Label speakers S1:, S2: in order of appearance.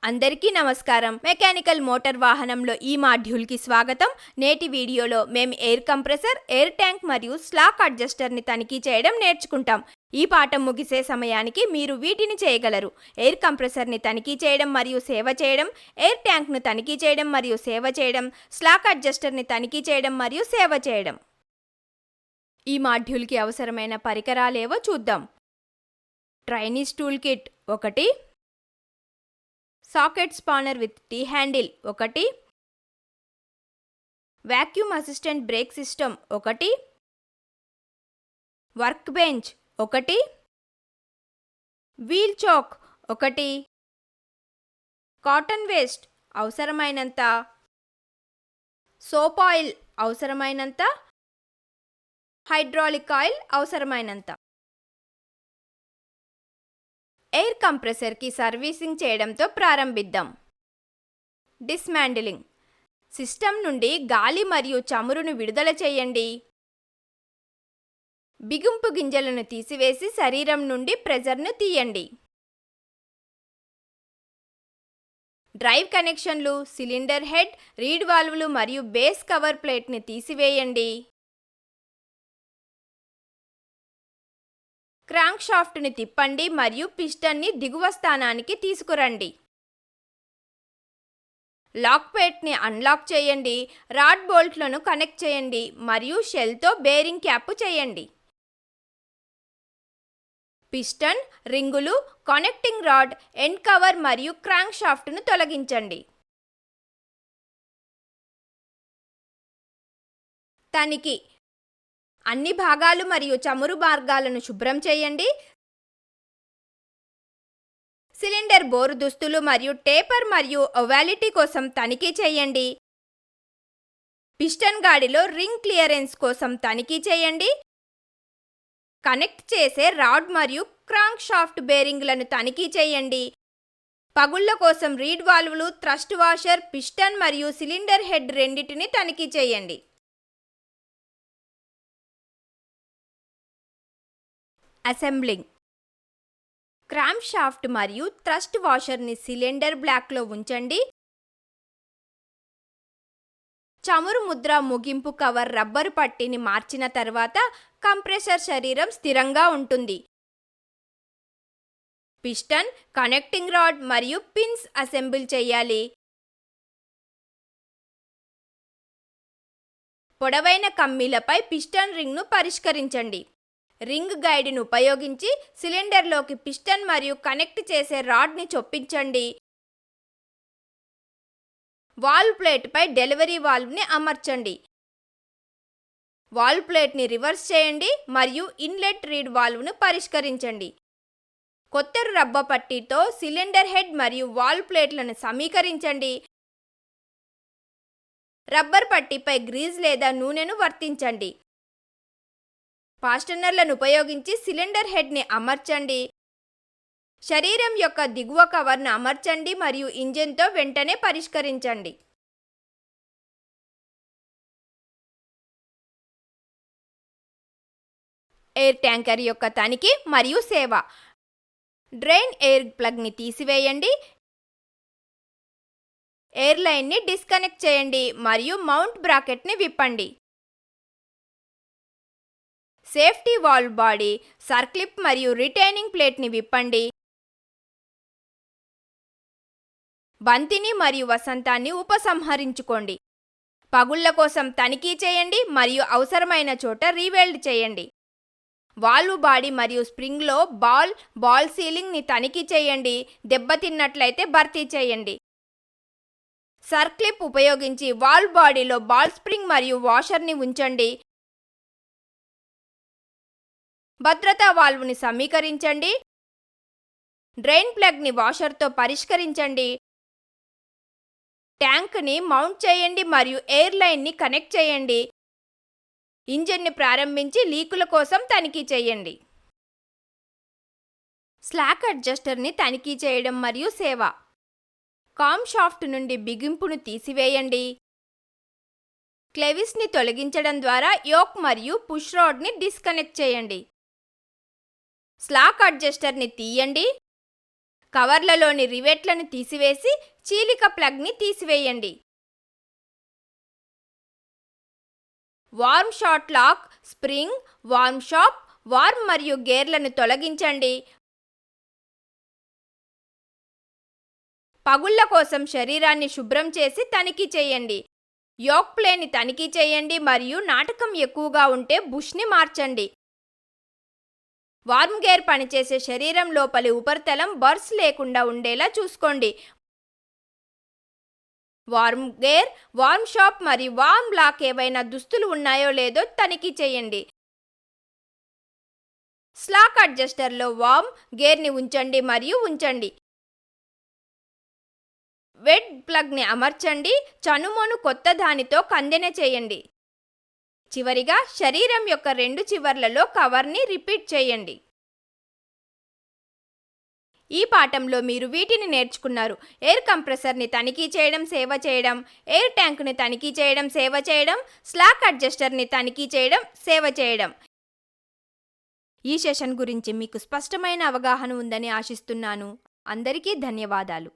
S1: అందరికీ నమస్కారం. Mechanical motor వాహనంలో ఈ మాడ్యూల్కి స్వాగతం. నేటి వీడియోలో మేము ఎయిర్ కంప్రెసర్, ఎయిర్ ట్యాంక్ మరియు స్లాక్ అడ్జస్టర్ని తనిఖీ చేయడం నేర్చుకుంటాం. ఈ పాఠం ముగిసే సమయానికి మీరు వీటిని చేయగలరు: ఎయిర్ కంప్రెసర్ని తనిఖీ చేయడం మరియు సేవ చేయడం, ఎయిర్ ట్యాంక్ను తనిఖీ చేయడం మరియు సేవ చేయడం, స్లాక్ అడ్జస్టర్ని తనిఖీ చేయడం మరియు సేవ చేయడం. ఈ మాడ్యూల్కి అవసరమైన పరికరాలేవో చూద్దాం. Trainees tool kit 1, socket spanner with T handle 1, vacuum assistant brake system 1, work bench 1, wheel chock 1, cotton waste అవసరమైనంత, సోప్ ఆయిల్ అవసరమైనంత, హైడ్రాలిక్ ఆయిల్ అవసరమైనంత. ఎయిర్ కంప్రెసర్కి సర్వీసింగ్ చేయడంతో ప్రారంభిద్దాం. డిస్మాండిలింగ్: సిస్టమ్ నుండి గాలి మరియు చమురును విడుదల చేయండి. బిగింపు గింజలను తీసివేసి శరీరం నుండి ప్రెజర్ను తీయండి. డ్రైవ్ కనెక్షన్లు, సిలిండర్ హెడ్, రీడ్ వాల్వ్లు మరియు బేస్ కవర్ ప్లేట్ని తీసివేయండి. క్రాంక్ షాఫ్ట్ని తిప్పండి మరియు పిస్టన్ని దిగువ స్థానానికి తీసుకురండి. లాక్ ప్లేట్ని అన్లాక్ చేయండి. రాడ్ బోల్ట్లను కనెక్ట్ చేయండి మరియు షెల్తో బేరింగ్ క్యాప్ చేయండి. పిస్టన్, రింగులు, కనెక్టింగ్ రాడ్, ఎండ్ కవర్ మరియు క్రాంక్ షాఫ్ట్ను తొలగించండి. తనిఖీ: అన్ని భాగాలు మరియు చమురు మార్గాలను శుభ్రం చేయండి. సిలిండర్ బోరు దుస్తులు మరియు టేపర్ మరియు ఓవాలిటీ కోసం తనిఖీ చేయండి. పిస్టన్ గాడిలో రింగ్ క్లియరెన్స్ కోసం తనిఖీ చేయండి. కనెక్ట్ చేసే రాడ్ మరియు క్రాంక్ షాఫ్ట్ బేరింగ్లను తనిఖీ చేయండి. పగుళ్ల కోసం రీడ్ వాల్వ్లు, థ్రస్ట్ వాషర్, పిస్టన్ మరియు సిలిండర్ హెడ్ రెండింటిని తనిఖీ చేయండి. అసెంబ్లింగ్: క్రాంక్ షాఫ్ట్ మరియు థ్రస్ట్ వాషర్ని సిలిండర్ బ్లాక్లో ఉంచండి. చమురు ముద్ర ముగింపు కవర్ రబ్బరు పట్టీని మార్చిన తర్వాత కంప్రెసర్ శరీరం స్థిరంగా ఉంటుంది. పిస్టన్, కనెక్టింగ్ రాడ్ మరియు పిన్స్ అసెంబుల్ చేయాలి. పొడవైన కమ్మీలపై పిస్టన్ రింగ్ను పరిష్కరించండి. రింగ్ గైడ్ను ఉపయోగించి సిలిండర్లోకి పిస్టన్ మరియు కనెక్ట్ చేసే రాడ్ని చొప్పించండి. వాల్వ్ ప్లేట్పై డెలివరీ వాల్వ్ని అమర్చండి. వాల్వ్ ప్లేట్ని రివర్స్ చేయండి మరియు ఇన్లెట్ రీడ్ వాల్వ్ను పరిష్కరించండి. కొత్త రబ్బర్ పట్టీతో సిలిండర్ హెడ్ మరియు వాల్వ్ ప్లేట్లను సమీకరించండి. రబ్బర్ పట్టీపై గ్రీజ్ లేదా నూనెను వర్తించండి. ఫాస్టనర్లను ఉపయోగించి సిలిండర్ హెడ్ని అమర్చండి. శరీరం యొక్క దిగువ కవర్ను అమర్చండి మరియు ఇంజిన్తో వెంటనే పరిష్కరించండి. ఎయిర్ ట్యాంకర్ యొక్క తనిఖీ మరియు సేవ: డ్రైన్ ఎయిర్ ప్లగ్ని తీసివేయండి. ఎయిర్ లైన్ని డిస్కనెక్ట్ చేయండి మరియు మౌంట్ బ్రాకెట్ని విప్పండి. సేఫ్టీ వాల్వ్ బాడీ, సర్క్లిప్ మరియు రిటైనింగ్ ప్లేట్ని విప్పండి. బంతిని మరియు వసంతాన్ని ఉపసంహరించుకోండి. పగుళ్ల కోసం తనిఖీ చేయండి మరియు అవసరమైన చోట రీవెల్డ్ చేయండి. వాల్వ్ బాడీ మరియు స్ప్రింగ్లో బాల్ సీలింగ్ని తనిఖీ చేయండి. దెబ్బతిన్నట్లయితే భర్తీ చేయండి. సర్క్లిప్ ఉపయోగించి వాల్వ్ బాడీలో బాల్ స్ప్రింగ్ మరియు వాషర్ని ఉంచండి. భద్రతా వాల్వ్ని సమీకరించండి. డ్రైన్ ప్లగ్ని వాషర్తో పరిష్కరించండి. ట్యాంక్ని మౌంట్ చేయండి మరియు ఎయిర్ లైన్ని కనెక్ట్ చేయండి. ఇంజిన్ని ప్రారంభించి లీకుల కోసం తనిఖీ చేయండి. స్లాక్ అడ్జస్టర్ని తనిఖీ చేయడం మరియు సేవ: కామ్ షాఫ్ట్ నుండి బిగింపును తీసివేయండి. క్లెవిస్ని తొలగించడం ద్వారా యోక్ మరియు పుష్ రాడ్ని డిస్కనెక్ట్ చేయండి. స్లాక్ అడ్జస్టర్ని తీయండి. కవర్లలోని రివెట్లను తీసివేసి చీలిక ప్లగ్ని తీసివేయండి. Worm shaft lock, spring, worm shaft, worm మరియు గేర్లను తొలగించండి. పగుళ్ల కోసం శరీరాన్ని శుభ్రం చేసి తనిఖీ చేయండి. యోక్ ప్లేని తనిఖీ చేయండి మరియు నాటకం ఎక్కువగా ఉంటే బుష్ని మార్చండి. వార్మ్ గేర్ పనిచేసే శరీరం లోపలి ఉపరితలం బర్స్ లేకుండా ఉండేలా చూసుకోండి. వార్మ్ గేర్, వార్మ్ షాప్ మరియు వార్మ్ లాక్ ఏవైనా దుస్తులు ఉన్నాయో లేదో తనిఖీ చేయండి. స్లాక్ అడ్జస్టర్లో వార్మ్ గేర్ని ఉంచండి మరియు ఉంచండి. వెట్ ప్లగ్ని అమర్చండి. చనుమొను కొత్త దానితో కందెన చేయండి. చివరిగా శరీరం యొక్క 2 చివర్లలో కవర్ని రిపీట్ చేయండి. ఈ పాఠంలో మీరు వీటిని నేర్చుకున్నారు. ఎయిర్ కంప్రెసర్ని తనిఖీ చేయడం, సేవ చేయడం, ఎయిర్ ట్యాంక్ని తనిఖీ చేయడం, సేవ చేయడం, స్లాక్ అడ్జస్టర్ని తనిఖీ చేయడం, సేవ చేయడం. ఈ సెషన్ గురించి మీకు స్పష్టమైన అవగాహన ఉందని ఆశిస్తున్నాను. అందరికీ ధన్యవాదాలు.